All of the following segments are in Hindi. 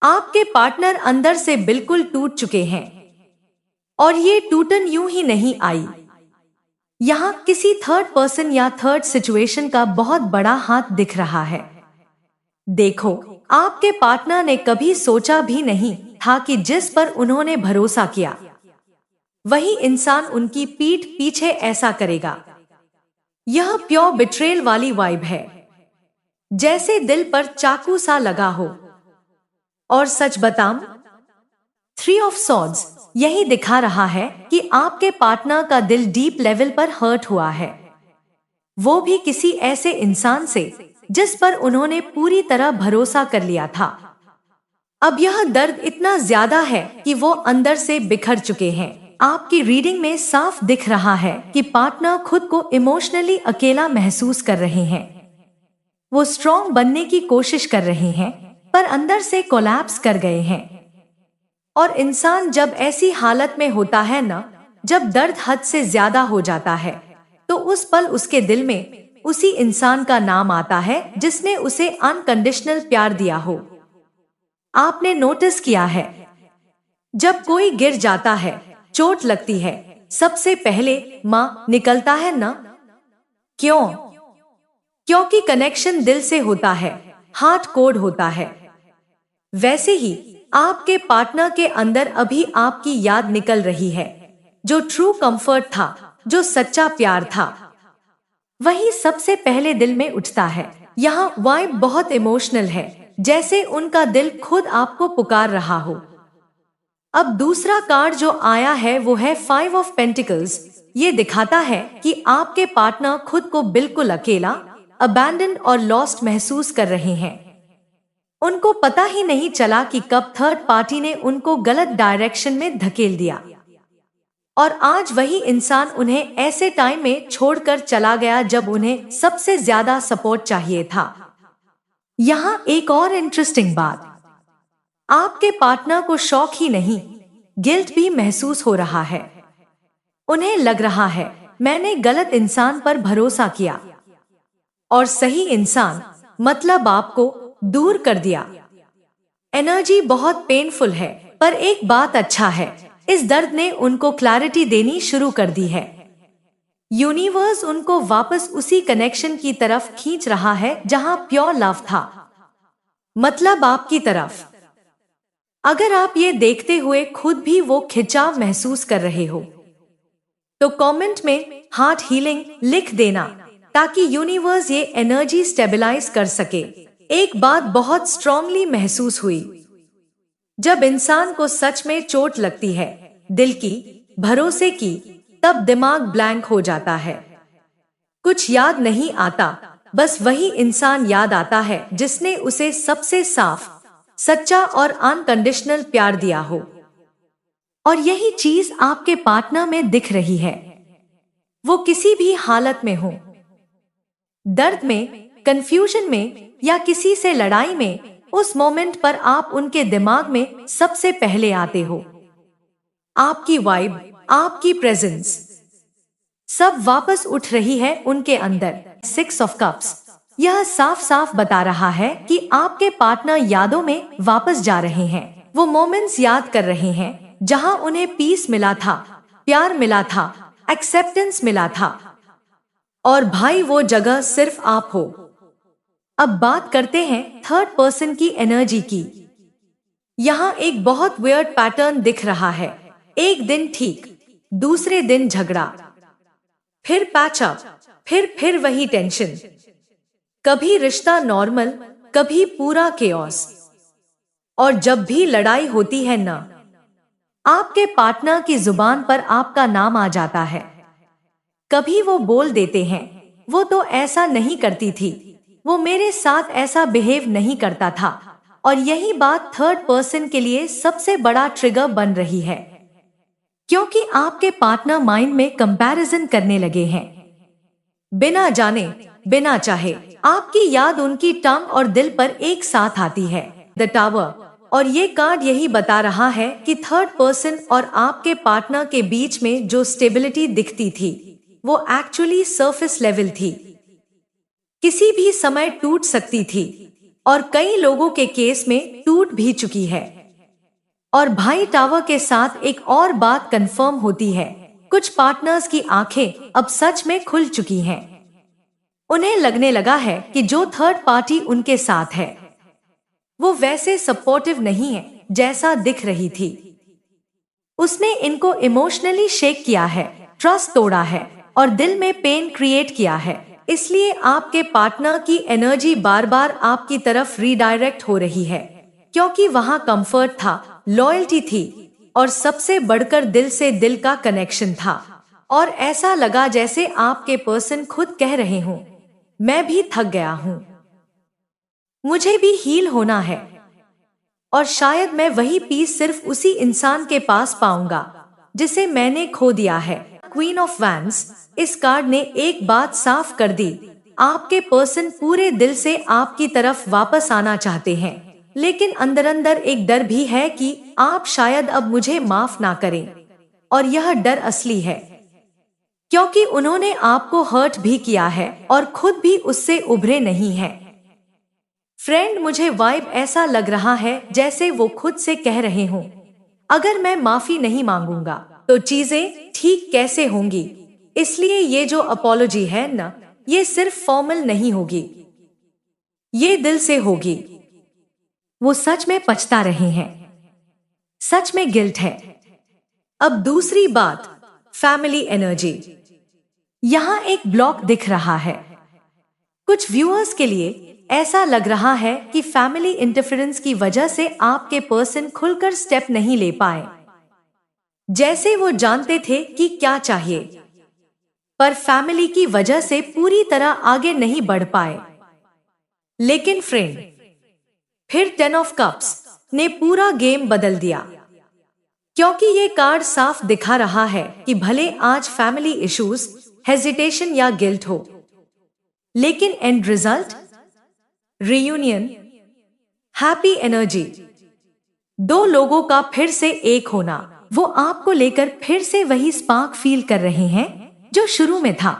आपके पार्टनर अंदर से बिल्कुल टूट चुके हैं और ये टूटन यूं ही नहीं आई। यहाँ किसी थर्ड पर्सन या थर्ड सिचुएशन का बहुत बड़ा हाथ दिख रहा है। देखो, आपके पार्टनर ने कभी सोचा भी नहीं था कि जिस पर उन्होंने भरोसा किया वही इंसान उनकी पीठ पीछे ऐसा करेगा। यह प्योर बिट्रेल वाली वाइब है, जैसे दिल पर चाकू सा लगा हो। और सच बताऊं, 3 ऑफ सॉर्ड्स यही दिखा रहा है कि आपके पार्टनर का दिल डीप लेवल पर हर्ट हुआ है, वो भी किसी ऐसे इंसान से जिस पर उन्होंने पूरी तरह भरोसा कर लिया था। अब यह दर्द इतना ज्यादा है कि वो अंदर से बिखर चुके हैं। आपकी रीडिंग में साफ दिख रहा है कि पार्टनर खुद को इमोशनली अकेला महसूस कर रहे हैं। वो स्ट्रॉन्ग बनने की कोशिश कर रहे हैं पर अंदर से कोलैप्स कर गए हैं। और इंसान जब ऐसी हालत में होता है ना, जब दर्द हद से ज्यादा हो जाता है, तो उस पल उसके दिल में उसी इंसान का नाम आता है जिसने उसे अनकंडीशनल प्यार दिया हो। आपने नोटिस किया है, जब कोई गिर जाता है, चोट लगती है, सबसे पहले माँ निकलता है ना? क्यों? क्योंकि कनेक्शन दिल से होता है, हार्ट कोड होता है। वैसे ही आपके पार्टनर के अंदर अभी आपकी याद निकल रही है, जो ट्रू कंफर्ट था, जो सच्चा प्यार था, वही सबसे पहले दिल में उठता है। यहाँ वाइब बहुत इमोशनल है, जैसे उनका दिल खुद आपको पुकार रहा हो। अब दूसरा कार्ड जो आया है वो है 5 ऑफ पेंटिकल्स। ये दिखाता है कि आपके पार्टनर खुद को बिल्कुल अकेला, अबैंडन और लॉस्ट महसूस कर रहे हैं। उनको पता ही नहीं चला कि कब थर्ड पार्टी ने उनको गलत डायरेक्शन में धकेल दिया, और आज वही इंसान उन्हें ऐसे टाइम में छोड़कर चला गया जब उन्हें सबसे ज्यादा सपोर्ट चाहिए था। यहाँ एक और इंटरेस्टिंग बात, आपके पार्टनर को शौक ही नहीं, गिल्ट भी महसूस हो रहा है। उन्हें लग रहा है मैंने गलत इंसान पर भरोसा किया और सही इंसान मतलब आपको दूर कर दिया। एनर्जी बहुत पेनफुल है, पर एक बात अच्छा है, इस दर्द ने उनको क्लैरिटी देनी शुरू कर दी है। यूनिवर्स उनको वापस उसी कनेक्शन की तरफ खींच रहा है जहां प्योर लव था, मतलब आपकी तरफ। अगर आप ये देखते हुए खुद भी वो खिंचाव महसूस कर रहे हो, तो कमेंट में हार्ट हीलिंग लिख देना, ताकि यूनिवर्स ये एनर्जी स्टेबलाइज कर सके। एक बात बहुत स्ट्रांगली महसूस हुई, जब इंसान को सच में चोट लगती है, दिल की, भरोसे की, तब दिमाग ब्लैंक हो जाता है। कुछ याद नहीं आता, बस वही इंसान याद आता है जिसने उसे सबसे साफ, सच्चा और अनकंडीशनल प्यार दिया हो। और यही चीज आपके पार्टनर में दिख रही है। वो किसी भी हालत में हो, दर्द में, कंफ्यूजन में या किसी से लड़ाई में, उस मोमेंट पर आप उनके दिमाग में सबसे पहले आते हो। आपकी वाइब, आपकी प्रेजेंस, सब वापस उठ रही है उनके अंदर। 6 ऑफ कप्स यह साफ साफ बता रहा है कि आपके पार्टनर यादों में वापस जा रहे हैं। वो मोमेंट्स याद कर रहे हैं जहां उन्हें पीस मिला था, प्यार मिला था, एक्सेप्टेंस मिला था। और भाई वो जगह सिर्फ आप हो। अब बात करते हैं थर्ड पर्सन की एनर्जी की। यहाँ एक बहुत वियर्ड पैटर्न दिख रहा है। एक दिन ठीक, दूसरे दिन झगड़ा, फिर पैचअप, फिर वही टेंशन। कभी रिश्ता नॉर्मल, कभी पूरा केओस। और जब भी लड़ाई होती है ना, आपके पार्टनर की जुबान पर आपका नाम आ जाता है। कभी वो बोल देते हैं, वो तो ऐसा नहीं करती थी, वो मेरे साथ ऐसा बिहेव नहीं करता था। और यही बात थर्ड पर्सन के लिए सबसे बड़ा ट्रिगर बन रही है, क्योंकि आपके पार्टनर माइंड में कंपैरिजन करने लगे हैं। बिना जाने, बिना चाहे आपकी याद उनकी टंग और दिल पर एक साथ आती है। द टावर, और ये कार्ड यही बता रहा है कि थर्ड पर्सन और आपके पार्टनर के बीच में जो स्टेबिलिटी दिखती थी, वो एक्चुअली सरफेस लेवल थी। किसी भी समय टूट सकती थी, और कई लोगों के केस में टूट भी चुकी है। और भाई टावर के साथ एक और बात कंफर्म होती है, कुछ पार्टनर्स की आंखें अब सच में खुल चुकी हैं। उन्हें लगने लगा है कि जो थर्ड पार्टी उनके साथ है वो वैसे सपोर्टिव नहीं है जैसा दिख रही थी। उसने इनको इमोशनली शेक किया है, ट्रस्ट तोड़ा है और दिल में पेन क्रिएट किया है। इसलिए आपके पार्टनर की एनर्जी बार बार आपकी तरफ रीडायरेक्ट हो रही है, क्योंकि वहां कंफर्ट था, लॉयल्टी थी और सबसे बढ़कर दिल से दिल का कनेक्शन था। और ऐसा लगा जैसे आपके पर्सन खुद कह रहे हों, मैं भी थक गया हूं, मुझे भी हील होना है और शायद मैं वही पीस सिर्फ उसी इंसान के पास पाऊंगा जिसे मैंने खो दिया है। क्वीन ऑफ वैंड्स, इस कार्ड ने एक बात साफ कर दी, आपके पर्सन पूरे दिल से आपकी तरफ वापस आना चाहते हैं, लेकिन अंदर अंदर एक डर भी है कि आप शायद अब मुझे माफ ना करें। और यह डर असली है, क्योंकि उन्होंने आपको हर्ट भी किया है और खुद भी उससे उभरे नहीं हैं। फ्रेंड, मुझे वाइब ऐसा लग रहा है जैसे वो खुद से कह रहे हों, अगर मैं माफी नहीं मांगूंगा तो चीजें ठीक कैसे होंगी। इसलिए ये जो अपॉलॉजी है न, ये सिर्फ फॉर्मल नहीं होगी, ये दिल से होगी। वो सच में पछता रहे हैं, सच में गिल्ट है। अब दूसरी बात, फैमिली एनर्जी। यहाँ एक ब्लॉक दिख रहा है। कुछ व्यूअर्स के लिए ऐसा लग रहा है कि फैमिली इंटरफेरेंस की वजह से आपके पर्सन खुलकर स्टेप नहीं ले पाए, जैसे वो जानते थे कि क्या चाहिए, पर फैमिली की वजह से पूरी तरह आगे नहीं बढ़ पाए। लेकिन फ्रेंड, फिर 10 ऑफ कप्स ने पूरा गेम बदल दिया, क्योंकि ये कार्ड साफ दिखा रहा है कि भले आज फैमिली इश्यूज, हेजिटेशन या गिल्ट हो, लेकिन and result reunion, happy energy, दो लोगों का फिर से एक होना। वो आपको लेकर फिर से वही स्पार्क फील कर रहे हैं जो शुरू में था।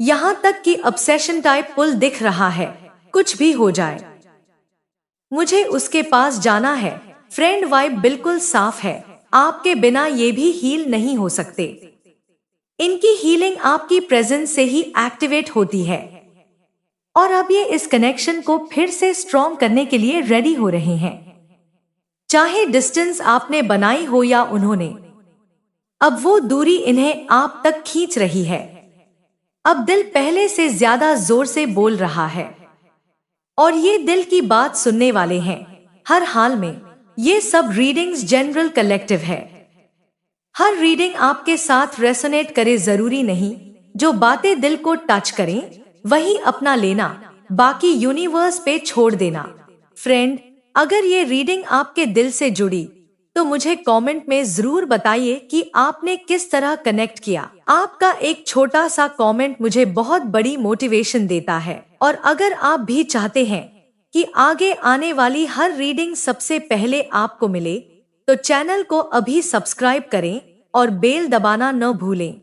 यहां तक कि ऑब्सेशन टाइप पुल दिख रहा है, कुछ भी हो जाए मुझे उसके पास जाना है। फ्रेंड, वाइब बिल्कुल साफ है, आपके बिना ये भी हील नहीं हो सकते। इनकी हीलिंग आपकी प्रेजेंस से ही एक्टिवेट होती है और अब ये इस कनेक्शन को फिर से स्ट्रॉन्ग करने के लिए रेडी हो रहे हैं, चाहे डिस्टेंस आपने बनाई हो या उन्होंने। अब वो दूरी इन्हें आप तक खींच रही है। अब दिल पहले से ज्यादा जोर से बोल रहा है और ये दिल की बात सुनने वाले हैं हर हाल में। ये सब रीडिंग्स जनरल कलेक्टिव है, हर रीडिंग आपके साथ रेसोनेट करे जरूरी नहीं। जो बातें दिल को टच करें वही अपना लेना, बाकी यूनिवर्स पे छोड़ देना। फ्रेंड, अगर ये रीडिंग आपके दिल से जुड़ी तो मुझे कमेंट में जरूर बताइए कि आपने किस तरह कनेक्ट किया। आपका एक छोटा सा कमेंट मुझे बहुत बड़ी मोटिवेशन देता है। और अगर आप भी चाहते हैं कि आगे आने वाली हर रीडिंग सबसे पहले आपको मिले तो चैनल को अभी सब्सक्राइब करें और बेल दबाना न भूलें।